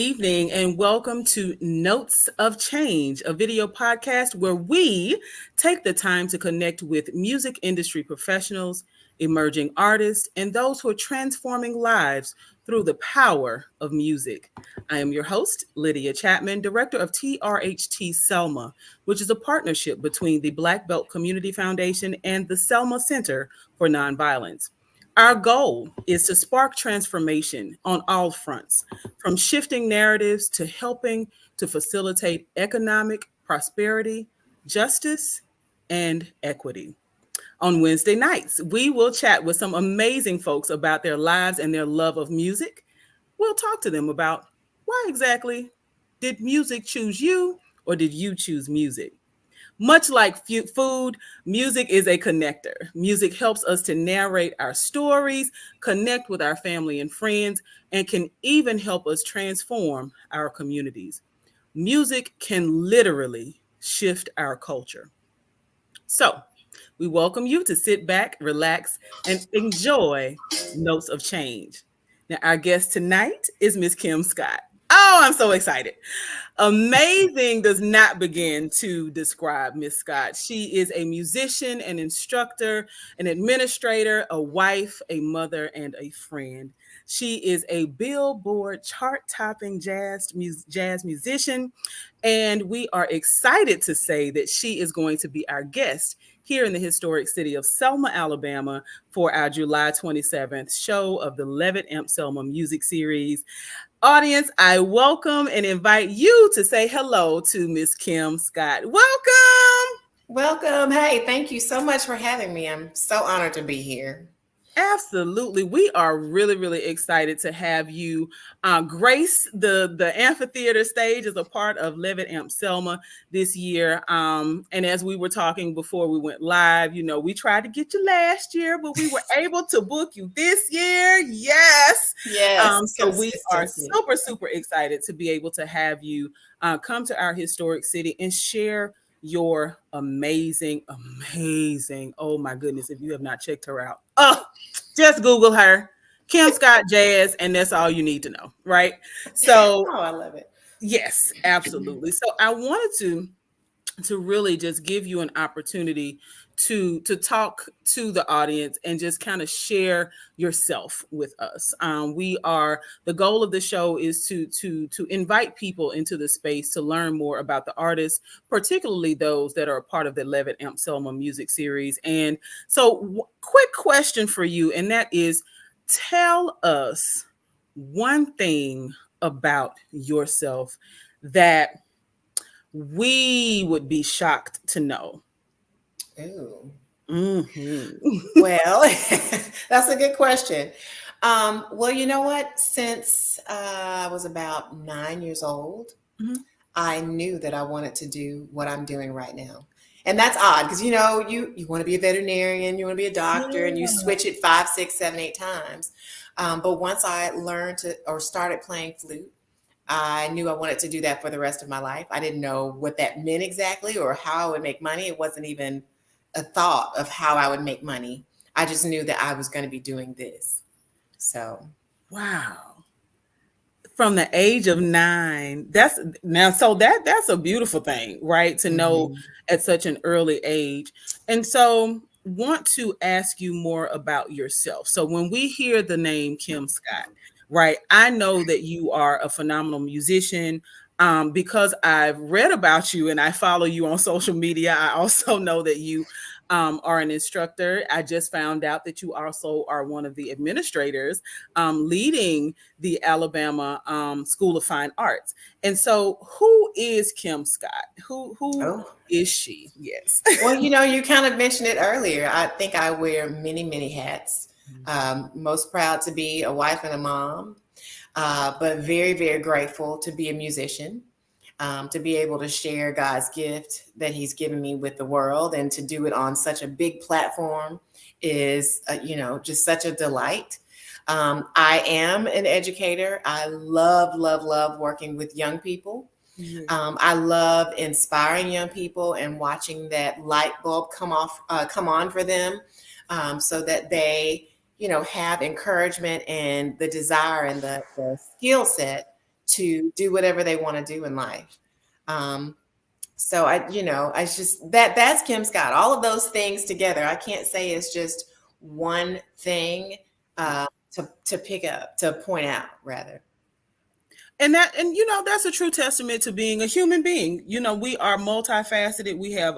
evening, and welcome to Notes of Change, a video podcast where we take the time to connect with music industry professionals, emerging artists, and those who are transforming lives through the power of music. I am your host, Lydia Chapman, director of TRHT Selma, which is a partnership between the Black Belt Community Foundation and the Selma Center for Nonviolence. Our goal is to spark transformation on all fronts, from shifting narratives to helping to facilitate economic prosperity, justice, and equity. On Wednesday nights, we will chat with some amazing folks about their lives and their love of music. We'll talk to them about why exactly did music choose you or did you choose music? Much like food, music is a connector. Music helps us to narrate our stories, connect with our family and friends, and can even help us transform our communities. Music can literally shift our culture. So, we welcome you to sit back, relax, and enjoy Notes of Change. Now, our guest tonight is Miss Kim Scott. Oh, I'm so excited. Amazing does not begin to describe Miss Scott. She is a musician, an instructor, an administrator, a wife, a mother, and a friend. She is a Billboard chart-topping jazz musician, and we are excited to say that she is going to be our guest here in the historic city of Selma, Alabama, for our July 27th show of the Levitt AMP Selma music series. Audience, I welcome and invite you to say hello to Miss Kim Scott. Welcome. Welcome. Hey, thank you so much for having me. I'm so honored to be here. Absolutely. We are really, really excited to have you grace the amphitheater stage as a part of Levitt AMP Selma this year. And as we were talking before we went live, we tried to get you last year, but we were able to book you this year. Yes. So we are super, super excited to be able to have you come to our historic city and share your amazing, oh my goodness, if you have not checked her out, just Google her, Kim Scott Jazz, and that's all you need to know, right? So, I love it. Yes, absolutely. So I wanted to really just give you an opportunity to talk to the audience and just kind of share yourself with us. The goal of the show is to invite people into the space to learn more about the artists, particularly those that are a part of the Levitt AMP Selma music series. And so, quick question for you, and that is, tell us one thing about yourself that we would be shocked to know. Ooh. Mm-hmm. Well, that's a good question. Well, you know what? Since I was about 9 years old, Mm-hmm. I knew that I wanted to do what I'm doing right now. And that's odd because, you want to be a veterinarian, you want to be a doctor, and you switch it 5, 6, 7, 8 times. But once I learned or started playing flute, I knew I wanted to do that for the rest of my life. I didn't know what that meant exactly or how I would make money. It wasn't even a thought of how I would make money. I just knew that I was going to be doing this. So, Wow. From the age of 9, that's a beautiful thing, right? To know at such an early age. And so want to ask you more about yourself. So when we hear the name Kim Scott, right, I know that you are a phenomenal musician. Because I've read about you and I follow you on social media. I also know that you are an instructor. I just found out that you also are one of the administrators leading the Alabama School of Fine Arts. And so, who is Kim Scott? Who is she? Yes. Well, you kind of mentioned it earlier. I think I wear many, many hats. Most proud to be a wife and a mom, but very, very grateful to be a musician. To be able to share God's gift that he's given me with the world and to do it on such a big platform is, just such a delight. I am an educator. I love, love, love working with young people. I love inspiring young people and watching that light bulb come on for them, so that they, have encouragement and the desire and the skill set to do whatever they want to do in life. Um, so I just that's Kim Scott. All of those things together. I can't say it's just one thing to pick up, to point out rather. And that's a true testament to being a human being. We are multifaceted. We have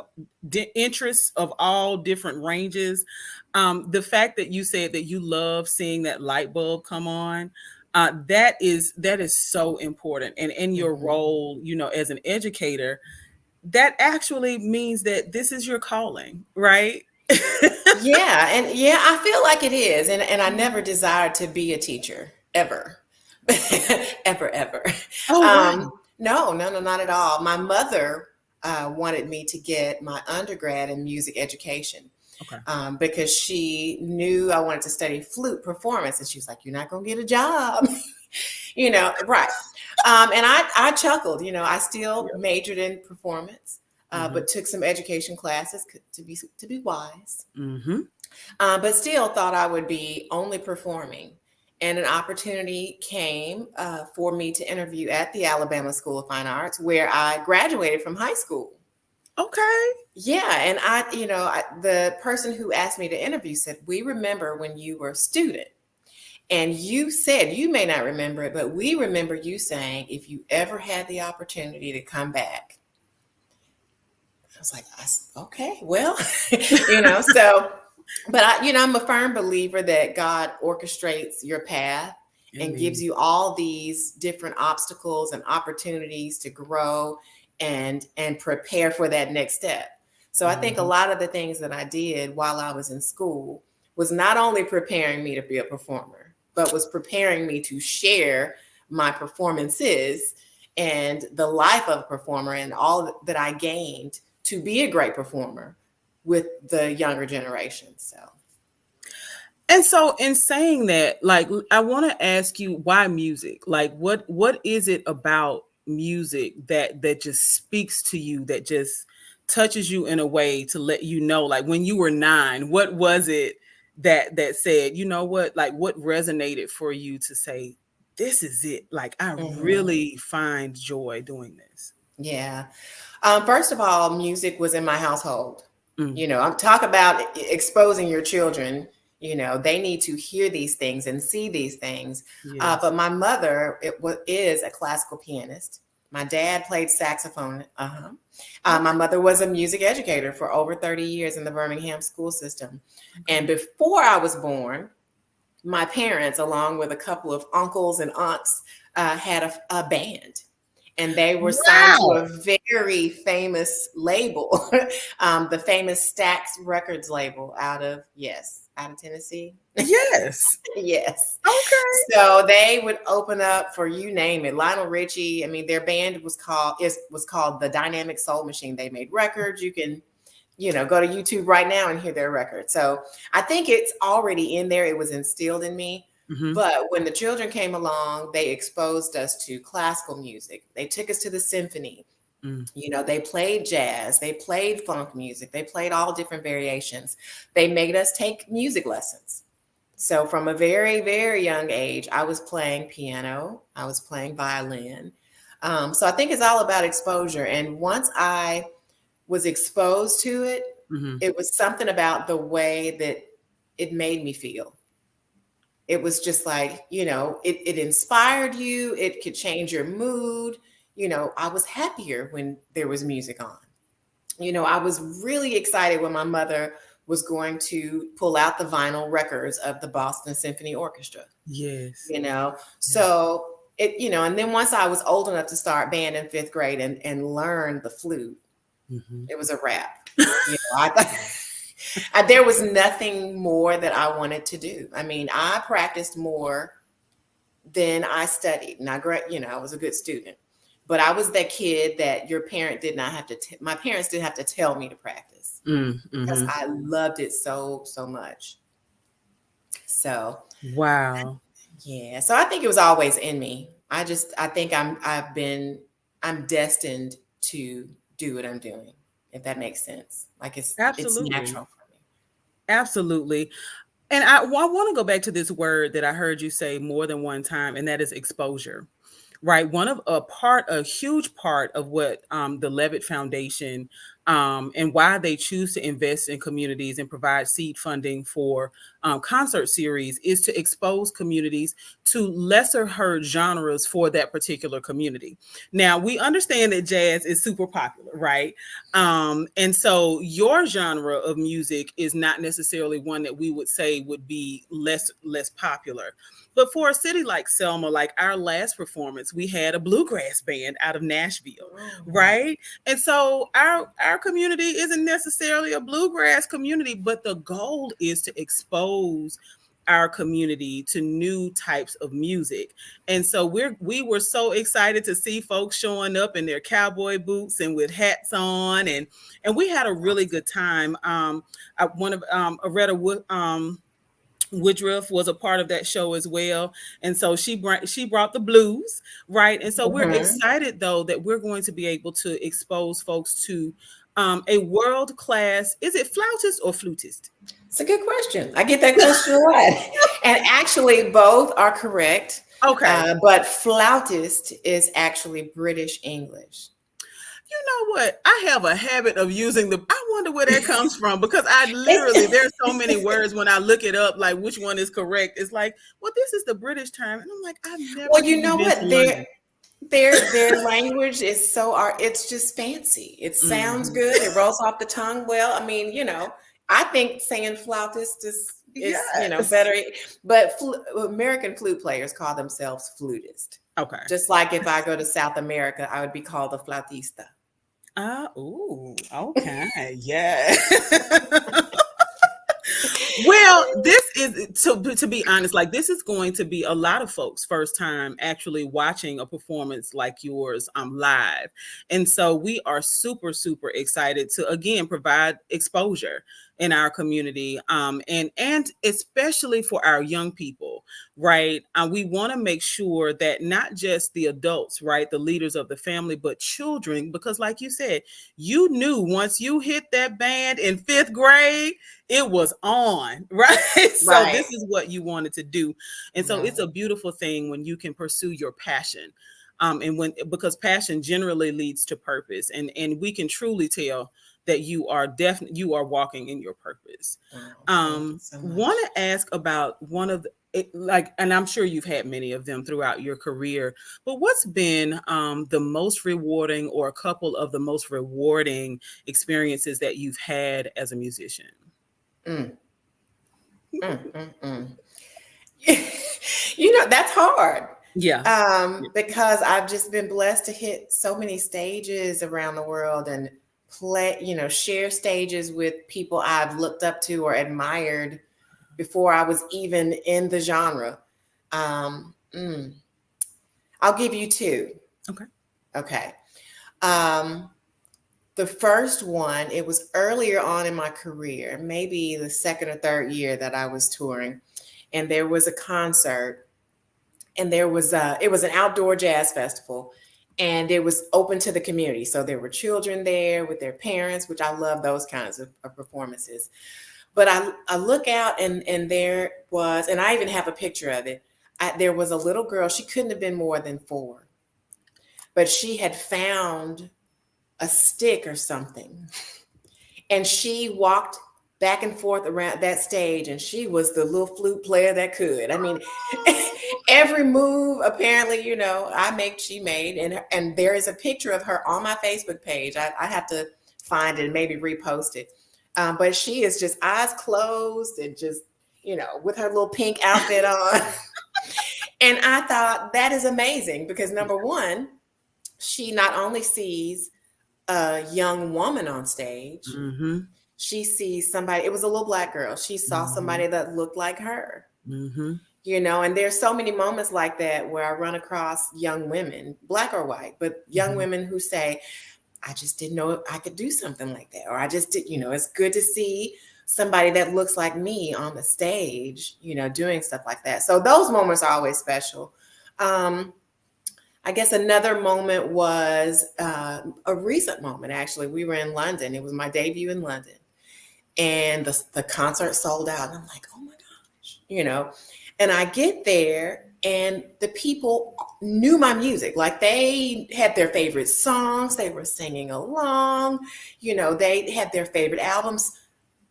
interests of all different ranges. The fact that you said that you love seeing that light bulb come on, that is so important. And in your Mhm. role, as an educator, that actually means that this is your calling, right? Yeah, and yeah, I feel like it is. And I never desired to be a teacher ever. Ever, ever. Oh, Um, wow. no, no, no, not at all. My mother wanted me to get my undergrad in music education Okay. because she knew I wanted to study flute performance. And she was like, "You're not going to get a job." Right. And I chuckled. I still Yeah. majored in performance, Hmm. but took some education classes to be wise. Hmm. But still thought I would be only performing. And an opportunity came for me to interview at the Alabama School of Fine Arts, where I graduated from high school. Okay. Yeah, and the person who asked me to interview said, "We remember when you were a student, and you said, you may not remember it, but we remember you saying if you ever had the opportunity to come back." I was like, "Okay, well," so. But I'm a firm believer that God orchestrates your path and gives Amen. you all these different obstacles and opportunities to grow and prepare for that next step. So I think a Mhm. lot of the things that I did while I was in school was not only preparing me to be a performer, but was preparing me to share my performances and the life of a performer and all that I gained to be a great performer with the younger generation. So, And so in saying that, like, I want to ask you, why music? Like, what is it about music that just speaks to you, that just touches you in a way to let you know, like, when you were 9, what was it that said, you know what, like, what resonated for you to say, this is it? Like, I mhm, really find joy doing this. yeah. First of all, music was in my household. Mm, I'm talk about exposing your children. They need to hear these things and see these things. yes. But my mother is a classical pianist. My dad played saxophone. Uh-huh. My Okay. mother was a music educator for over 30 years in the Birmingham school system. And Okay. before I was born, my parents, along with a couple of uncles and aunts, had a band. And they were signed to Wow. a very famous label, the famous Stax Records label out of Tennessee. Yes. Yes. Okay. So they would open up for, you name it, Lionel Richie. I mean, their band was called the Dynamic Soul Machine. They made records. You can go to YouTube right now and hear their record. So I think it's already in there. It was instilled in me. Hmm. But when the children came along, they exposed us to classical music. They took us to the symphony. Mm. They played jazz, they played funk music, they played all different variations. They made us take music lessons. So from a very, very young age, I was playing piano, I was playing violin. So I think it's all about exposure. And once I was exposed to it, Hmm. it was something about the way that it made me feel. It was just like, it inspired you, it could change your mood. I was happier when there was music on. I was really excited when my mother was going to pull out the vinyl records of the Boston Symphony Orchestra, Yes. you know. Yeah. So and then once I was old enough to start band in fifth grade and learn the flute, Mhm. it was a wrap. I thought there was nothing more that I wanted to do. I mean, I practiced more than I studied. And I was a good student. But I was that kid that your parent did not have to, my parents didn't have to tell me to practice because Mhm. I loved it so, so much. So, Wow. yeah. So I think it was always in me. I think I'm destined to do what I'm doing, if that makes sense. Like it's Absolutely. natural for me. Absolutely. And I want to go back to this word that I heard you say more than one time, and that is exposure. right? A huge part of what the Levitt Foundation and why they choose to invest in communities and provide seed funding for concert series is to expose communities to lesser heard genres for that particular community. Now, we understand that jazz is super popular, right? And so your genre of music is not necessarily one that we would say would be less popular. But for a city like Selma, like our last performance, we had a bluegrass band out of Nashville, right? And so our community isn't necessarily a bluegrass community, but the goal is to expose our community to new types of music. And so we were so excited to see folks showing up in their cowboy boots and with hats on, and we had a really good time. One of Aretta Woodruff was a part of that show as well, and so she brought the blues, right? And so we're excited though that we're going to be able to expose folks to a world class. Is it flautist or flutist? It's a good question. I get that question a lot, and actually both are correct. Okay. But flautist is actually British English. You know what? I have a habit of using I wonder where that comes from, because there's so many words when I look it up, like which one is correct. It's like, well, this is the British term. And I'm like, I've never Well, you know been what? to London. Their language is it's just fancy. It sounds good. It rolls off the tongue well. I mean, I think saying flautist is Yes. better. But American flute players call themselves flutist. Okay. Just like if I go to South America, I would be called a flautista. Ooh, okay. Yeah. Well, this is to be honest, like this is going to be a lot of folks' first time actually watching a performance like yours live. And so we are super, super excited to again provide exposure in our community, and especially for our young people, right? We want to make sure that not just the adults, right, the leaders of the family, but children, because like you said, you knew once you hit that band in 5th grade, it was on, right? So this is what you wanted to do. And so it's a beautiful thing when you can pursue your passion. Because passion generally leads to purpose, and we can truly tell that you are walking in your purpose. Want to ask about one of and I'm sure you've had many of them throughout your career, but what's been the most rewarding, or a couple of the most rewarding experiences that you've had as a musician? That's hard. Yeah. Because I've just been blessed to hit so many stages around the world and share stages with people I've looked up to or admired before I was even in the genre. I'll give you 2. Okay. The first one, it was earlier on in my career, maybe the 2nd or 3rd year that I was touring, and there was a concert, and it was an outdoor jazz festival, and it was open to the community. So there were children there with their parents, which I love those kinds of performances. But I look out, and there was, and I even have a picture of it. There was a little girl. She couldn't have been more than 4, but she had found a stick or something, and she walked back and forth around that stage, and she was the little flute player that could. I mean, every move apparently, she made, and there is a picture of her on my Facebook page. I have to find it and maybe repost it. But she is just eyes closed and just, with her little pink outfit on. And I thought that is amazing because number one, she not only sees a young woman on stage, she sees somebody. It was a little Black girl. She saw somebody that looked like her. And there's so many moments like that where I run across young women, Black or white, but young women who say, I just didn't know I could do something like that. Or I just did, it's good to see somebody that looks like me on the stage, doing stuff like that. So those moments are always special. I guess another moment was a recent moment, actually. We were in London. It was my debut in London. And the concert sold out. And I'm like, oh my gosh, And I get there and the people knew my music. Like they had their favorite songs, they were singing along, they had their favorite albums.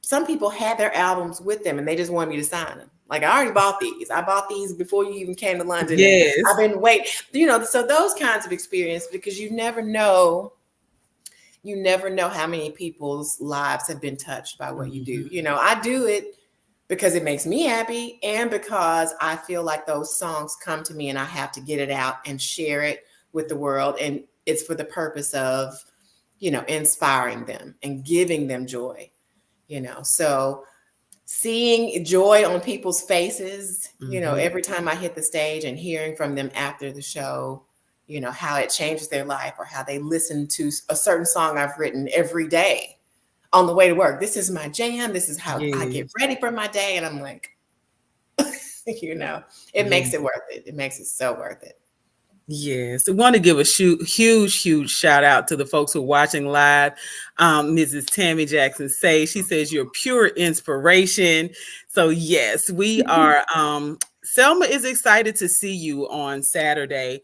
Some people had their albums with them and they just wanted me to sign them. Like, I already bought these. I bought these before you even came to London. And Yes. I've been waiting, so those kinds of experience, because you never know how many people's lives have been touched by what you do. I do it because it makes me happy and because I feel like those songs come to me and I have to get it out and share it with the world. And it's for the purpose of, inspiring them and giving them joy, so seeing joy on people's faces, every time I hit the stage, and hearing from them after the show, how it changes their life, or how they listen to a certain song I've written every day on the way to work. This is my jam. This is how I get ready for my day. And I'm like, it makes it worth it. It makes it so worth it. Yes, I want to give a huge shout out to the folks who are watching live. Mrs. Tammy Jackson she says you're pure inspiration. So yes, we are. Selma is excited to see you on Saturday,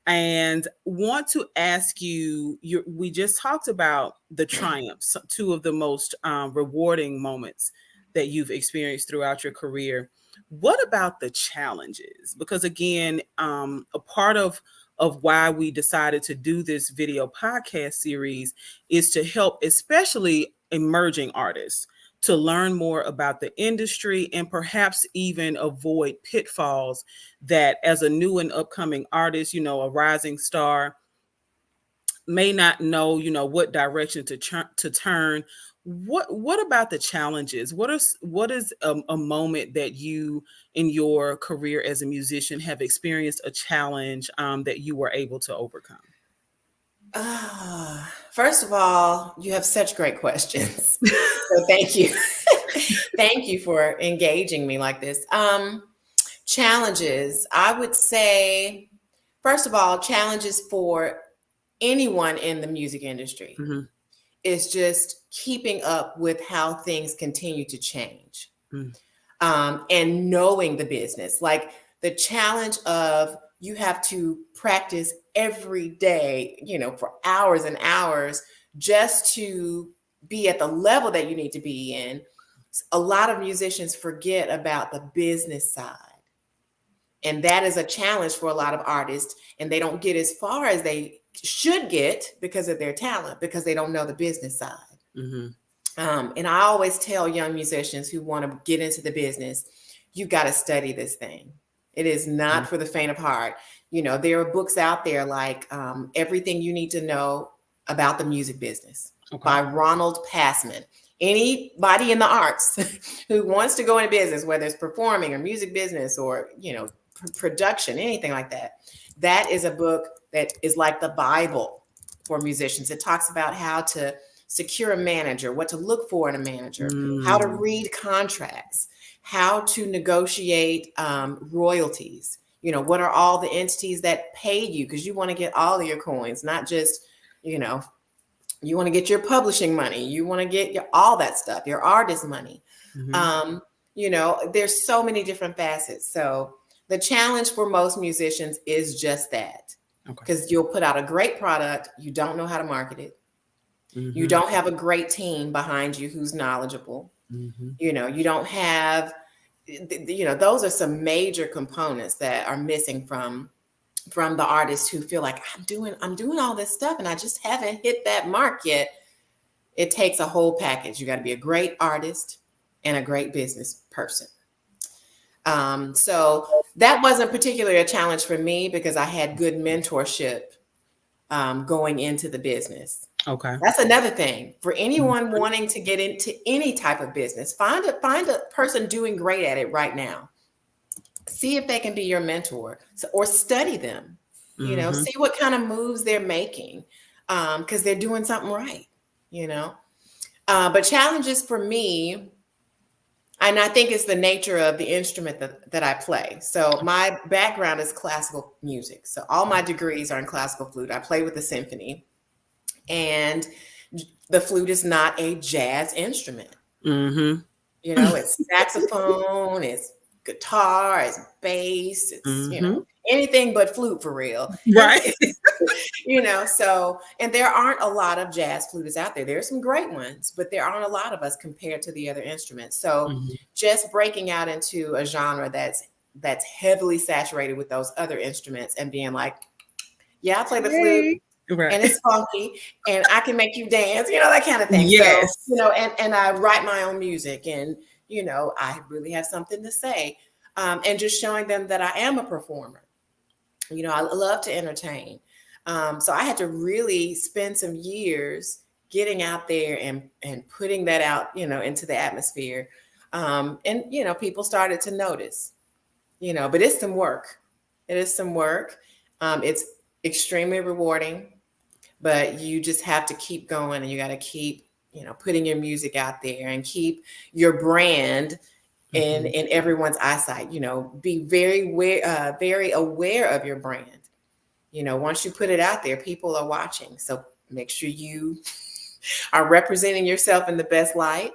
and want to ask you. We just talked about the triumphs, two of the most rewarding moments that you've experienced throughout your career. What about the challenges? Because again, a part of why we decided to do this video podcast series is to help especially emerging artists to learn more about the industry and perhaps even avoid pitfalls that, as a new and upcoming artist, a rising star, may not know, what direction to turn. What about the challenges? What is a moment that you in your career as a musician have experienced a challenge that you were able to overcome? First of all, you have such great questions. So thank you. Thank you for engaging me like this. Challenges, I would say, first of all, challenges for anyone in the music industry is just keeping up with how things continue to change, and knowing the business. Like the challenge of you have to practice every day, for hours and hours just to be at the level that you need to be in. A lot of musicians forget about the business side. And that is a challenge for a lot of artists. And they don't get as far as they should get because of their talent, because they don't know the business side. And I always tell young musicians who want to get into the business, you got to study this thing. It is not for the faint of heart. There are books out there like Everything You Need to Know About the Music Business by Ronald Passman. Anybody in the arts who wants to go into business, whether it's performing or music business or, production, anything like that, that is a book that is like the Bible for musicians. It talks about how to secure a manager, what to look for in a manager, how to read contracts, how to negotiate royalties. What are all the entities that pay you? Because you want to get all of your coins, not just, you want to get your publishing money. You want to get all that stuff, your artist money. There's so many different facets. So the challenge for most musicians is just that. Because you'll put out a great product, you don't know how to market it. You don't have a great team behind you who's knowledgeable. You don't have, those are some major components that are missing from the artists who feel like I'm doing all this stuff and I just haven't hit that mark yet. It takes a whole package. You got to be a great artist and a great business person. So that wasn't particularly a challenge for me because I had good mentorship going into the business. That's another thing for anyone wanting to get into any type of business. Find a person doing great at it right now. See if they can be your mentor, or study them. See what kind of moves they're making, because they're doing something right. But challenges for me. And I think it's the nature of the instrument that I play. So my background is classical music. So all my degrees are in classical flute. I play with the symphony. And the flute is not a jazz instrument. It's saxophone, it's guitar, it's bass, it's, anything but flute for real. And Right. so, and there aren't a lot of jazz flutists out there. There are some great ones, but there aren't a lot of us compared to the other instruments. So Mhm. just breaking out into a genre that's heavily saturated with those other instruments and being like, yeah, I play the flute Hey. Right. and it's funky and I can make you dance, that kind of thing. So, Yes. and I write my own music and, I really have something to say. And just showing them that I am a performer. I love to entertain. So I had to really spend some years getting out there and putting that out, into the atmosphere. And, people started to notice, but it's some work. It is some work. It's extremely rewarding, but you just have to keep going and you got to keep, putting your music out there and keep your brand Mhm. in everyone's eyesight. Be very aware of your brand. Once you put it out there, people are watching. So make sure you are representing yourself in the best light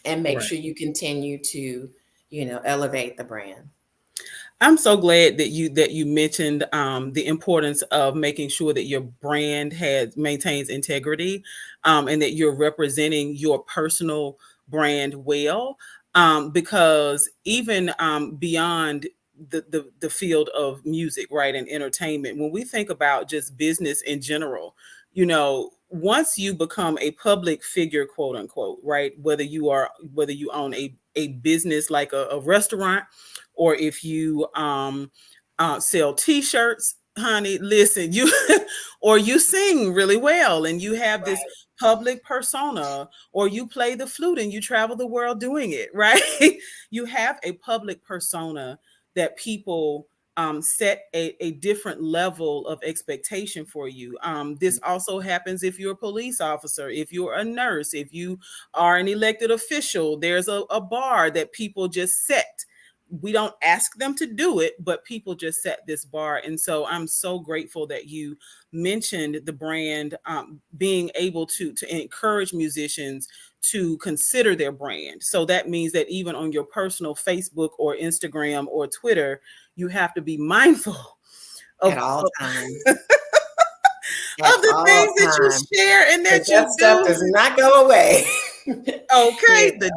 and make Right. sure you continue to, elevate the brand. I'm so glad that you mentioned the importance of making sure that your brand has maintains integrity, and that you're representing your personal brand well. Because even beyond the field of music, right, and entertainment, when we think about just business in general, once you become a public figure, quote unquote, right, whether you own a business like a restaurant, or if you sell t-shirts, honey, listen, you or you sing really well and you have this Right. public persona, or you play the flute and you travel the world doing it, right? You have a public persona that people set a different level of expectation for you. This also happens if you're a police officer, if you're a nurse, if you are an elected official. There's a bar that people just set. We don't ask them to do it, but people just set this bar. And so I'm so grateful that you mentioned the brand, being able to encourage musicians to consider their brand. So that means that even on your personal Facebook or Instagram or Twitter, you have to be mindful At of all of, times. At of the things all that you times. share and Because that that you stuff do. does not go away. Okay, the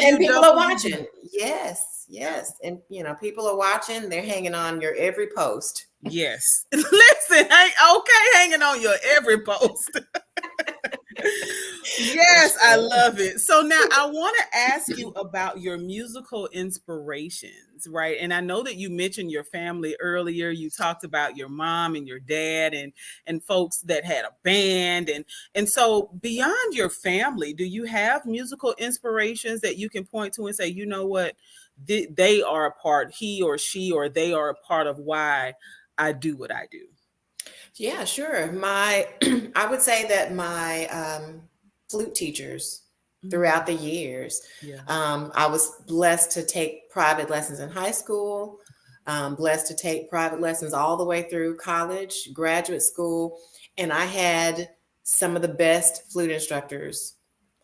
And people are WWW. watching. Yes, yes. And people are watching, they're hanging on your every post. Yes. Listen, okay, hanging on your every post. For Yes, I sure. love it. So now I want to ask you about your musical inspirations, right? And I know that you mentioned your family earlier. You talked about your mom and your dad and folks that had a band, and so beyond your family, do you have musical inspirations that you can point to and say, you know what, they are a part, he or she, or they are a part of why I do what I do? Yeah, sure. I would say that my flute teachers throughout Mm, the years, yeah. I was blessed to take private lessons in high school, blessed to take private lessons all the way through college, graduate school, and I had some of the best flute instructors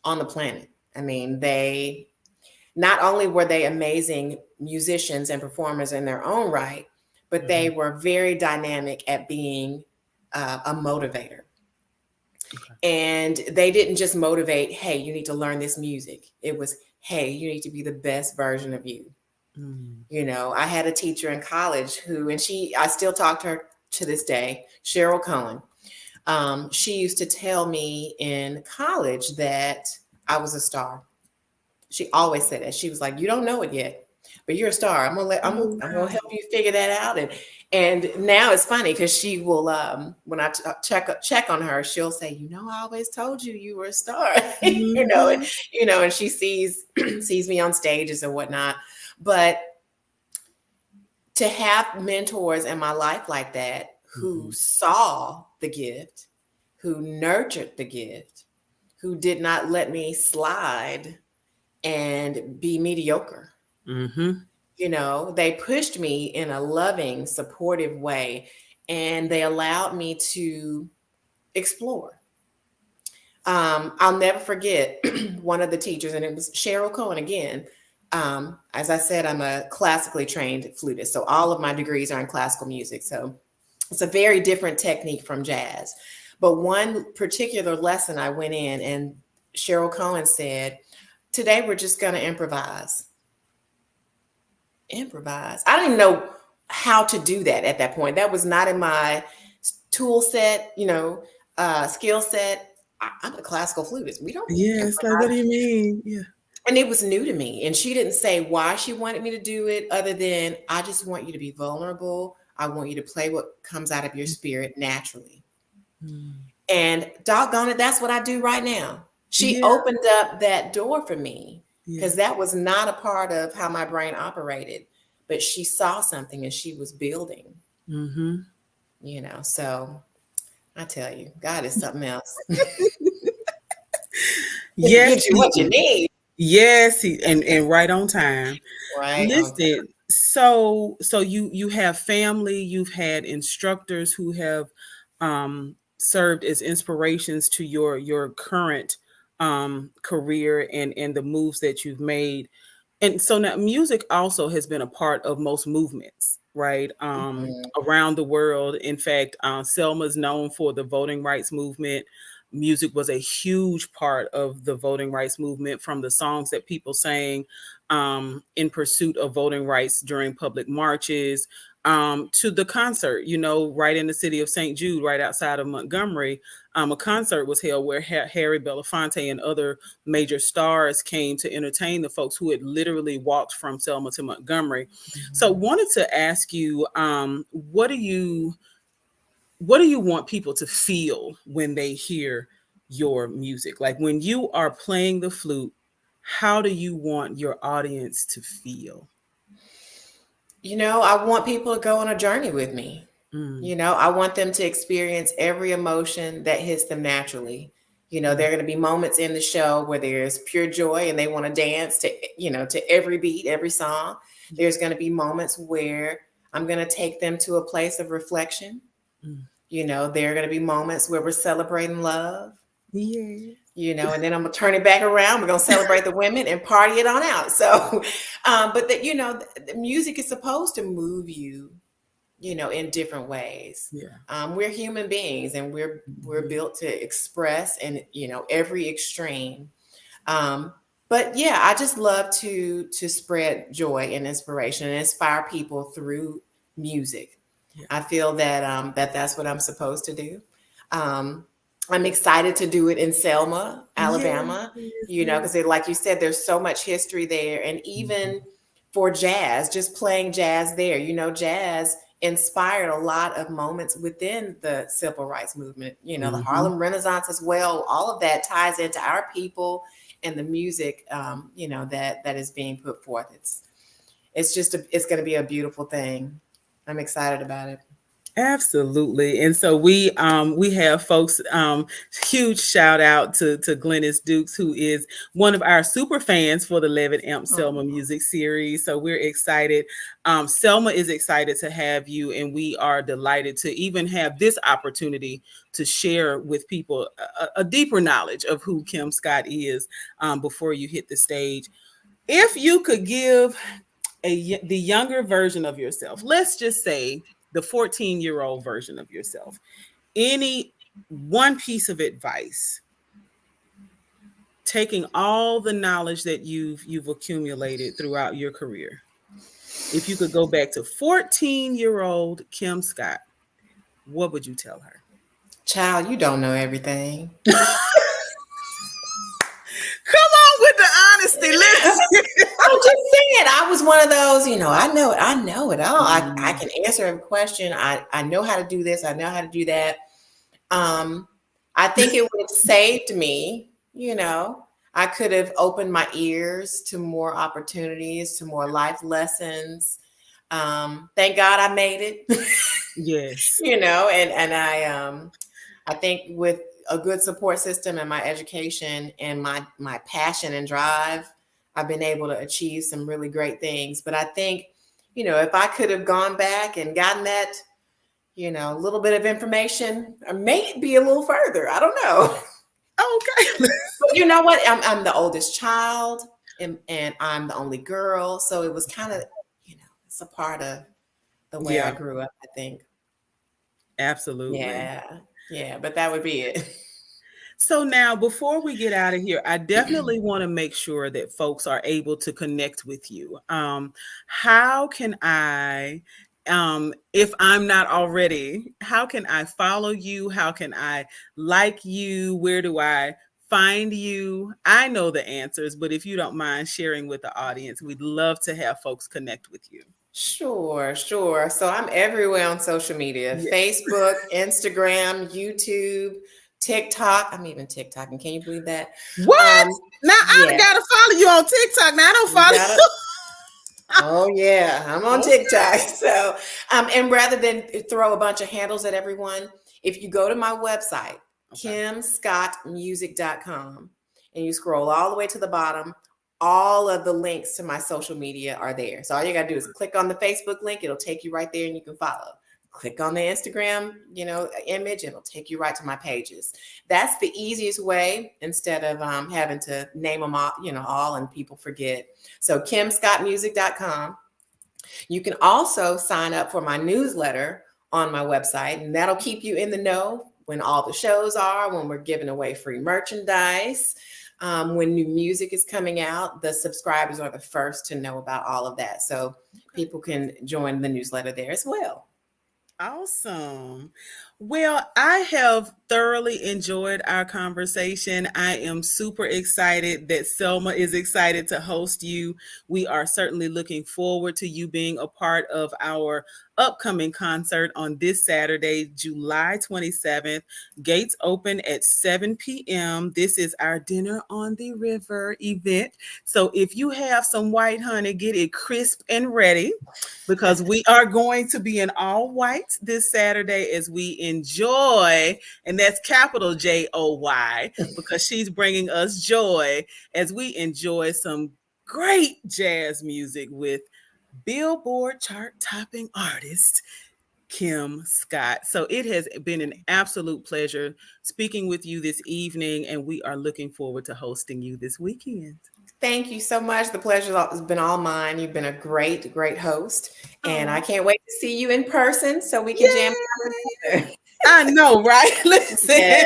on the planet. I mean, they not only were they amazing musicians and performers in their own right, but they Mhm. were very dynamic at being a motivator. Okay. And they didn't just motivate, hey, you need to learn this music. It was, hey, you need to be the best version of you. Mm. I had a teacher in college and I still talk to her to this day, Cheryl Cohen. She used to tell me in college that I was a star. She always said that. She was like, "You don't know it yet, but you're a star. Oh, I'm gonna wow. help you figure that out." And now it's funny because she will when I check on her, she'll say, "I always told you you were a star." And, Mhm. and she sees sees me on stages and whatnot. But to have mentors in my life like that who Mhm. saw the gift, who nurtured the gift, who did not let me slide and be mediocre. Mhm. They pushed me in a loving, supportive way, and they allowed me to explore. I'll never forget one of the teachers, and it was Cheryl Cohen again. As I said, I'm a classically trained flutist, so all of my degrees are in classical music. So it's a very different technique from jazz. But one particular lesson I went in, and Cheryl Cohen said, "Today we're just going to improvise." Improvise. I didn't know how to do that at that point. That was not in my tool set, skill set. I'm a classical flutist. We don't Yes, like what do improvise. you mean? Yeah. And it was new to me. And she didn't say why she wanted me to do it, other than, I just want you to be vulnerable. I want you to play what comes out of your spirit naturally. Mm. And doggone it, that's what I do right now. She Yeah. opened up that door for me, Yeah. because that was not a part of how my brain operated. But she saw something and she was building, Mm-hmm. So I tell you, God is something else. He Yes, gives you he what you need. yes, and right on time. Right on time. Listen, so you have family, you've had instructors who have served as inspirations to your current career and the moves that you've made. And so now music also has been a part of most movements, right? Mhm. Around the world. In fact, Selma is known for the voting rights movement. Music was a huge part of the voting rights movement, from the songs that people sang in pursuit of voting rights during public marches, to the concert, right in the city of St. Jude, right outside of Montgomery. A concert was held where Harry Belafonte and other major stars came to entertain the folks who had literally walked from Selma to Montgomery. So wanted to ask you, what do you want people to feel when they hear your music? Like when you are playing the flute, how do you want your audience to feel? I want people to go on a journey with me. Mm, I want them to experience every emotion that hits them naturally. mm, There are going to be moments in the show where there's pure joy and they want to dance to every beat, every song. There's going to be moments where I'm going to take them to a place of reflection. mm. There are going to be moments where we're celebrating love. Yeah. And then I'm gonna turn it back around. We're gonna celebrate the women and party it on out. So, but the music is supposed to move you, in different ways. Yeah. We're human beings, and we're Mhm. built to express and every extreme. Um, but yeah, I just love to spread joy and inspiration and inspire people through music. Yeah. I feel that that's what I'm supposed to do. Um, I'm excited to do it in Selma, Yes, Alabama, yes. because like you said, there's so much history there. And even Mhm. for jazz, just playing jazz there, jazz inspired a lot of moments within the civil rights movement, the Mhm. Harlem Renaissance as well. All of that ties into our people and the music, that is being put forth. It's going to be a beautiful thing. I'm excited about it. Absolutely. And so we have folks, huge shout out to Glennis Dukes, who is one of our super fans for the Levitt AMP Selma Oh, music series. So we're excited. Selma is excited to have you, and we are delighted to even have this opportunity to share with people a deeper knowledge of who Kim Scott is, before you hit the stage. If you could give the younger version of yourself, let's just say the 14-year-old version of yourself, any one piece of advice, taking all the knowledge that you've accumulated throughout your career, if you could go back to 14-year-old Kim Scott, what would you tell her? child, you don't know everything. Come on with the honesty. Listen. I'm just saying, I was one of those, I know it all. I Mm, can answer a question. I know how to do this. I know how to do that. Um, I think it would have saved me, I could have opened my ears to more opportunities, to more life lessons. Thank God I made it. yes. And I think with a good support system and my education and my passion and drive, I've been able to achieve some really great things. But I think, if I could have gone back and gotten that, a little bit of information, or maybe a little further, I don't know. Okay. But you know what? I'm the oldest child. and I'm the only girl. So it was kind of, it's a part of the way I Yeah, grew up, I think. absolutely. Yeah. Yeah. But that would be it. So now, before we get out of here, I definitely want to make sure that folks are able to connect with you. How can I, if I'm not already, how can I follow you? How can I like you? Where do I find you? I know the answers, but if you don't mind sharing with the audience, we'd love to have folks connect with you. Sure, sure. So I'm everywhere on social media: Yeah. Facebook, Instagram, YouTube, TikTok. I'm even TikToking. Can you believe that? What? Um, Now I yeah, gotta follow you on TikTok. Now I don't you follow gotta. you. Oh yeah, I'm on Okay. TikTok. So, and rather than throw a bunch of handles at everyone, if you go to my website, Okay. kimscottmusic.com, and you scroll all the way to the bottom, all of the links to my social media are there. So all you gotta do is click on the Facebook link; it'll take you right there, and you can follow. Click on the Instagram, image, it'll take you right to my pages. That's the easiest way instead of having to name them all, all and people forget. So kimscottmusic.com. You can also sign up for my newsletter on my website, and that'll keep you in the know when all the shows are, when we're giving away free merchandise, when new music is coming out. The subscribers are the first to know about all of that. So people can join the newsletter there as well. Awesome. Well, I have thoroughly enjoyed our conversation. I am super excited that Selma is excited to host you. We are certainly looking forward to you being a part of our upcoming concert on this Saturday, July 27th. Gates open at 7 p.m. This is our Dinner on the River event. So if you have some white honey, get it crisp and ready because we are going to be in all white this Saturday as we enjoy, and that's capital Joy, because she's bringing us joy as we enjoy some great jazz music with Billboard chart topping artist Kim Scott. So it has been an absolute pleasure speaking with you this evening, and we are looking forward to hosting you this weekend. Thank you so much. The pleasure has been all mine. You've been a great, great host. And I Oh, can't wait to see you in person so we can jam yay! together. I know, right? Listen. Yeah.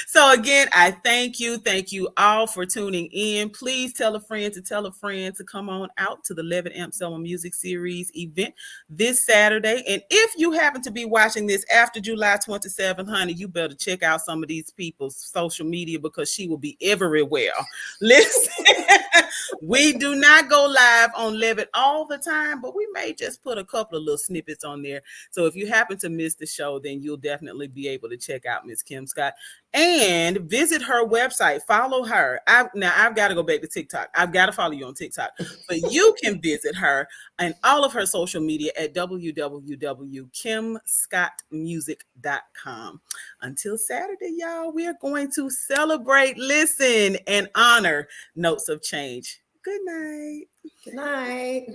So again, I thank you. Thank you all for tuning in. Please tell a friend to tell a friend to come on out to the Levitt AMP Selma Music Series event this Saturday. And if you happen to be watching this after July 27th, honey, you better check out some of these people's social media because she will be everywhere. Listen, we do not go live on Levitt all the time, but we may just put a couple of little snippets on there. So if you happen to miss the show, then you'll definitely be able to check out Miss Kim Scott and visit her website. Follow her. I've got to go back to TikTok. I've got to follow you on TikTok, but you can visit her and all of her social media at www.kimscottmusic.com. Until Saturday, y'all, we are going to celebrate, listen, and honor Notes of Change. Good night. Good night.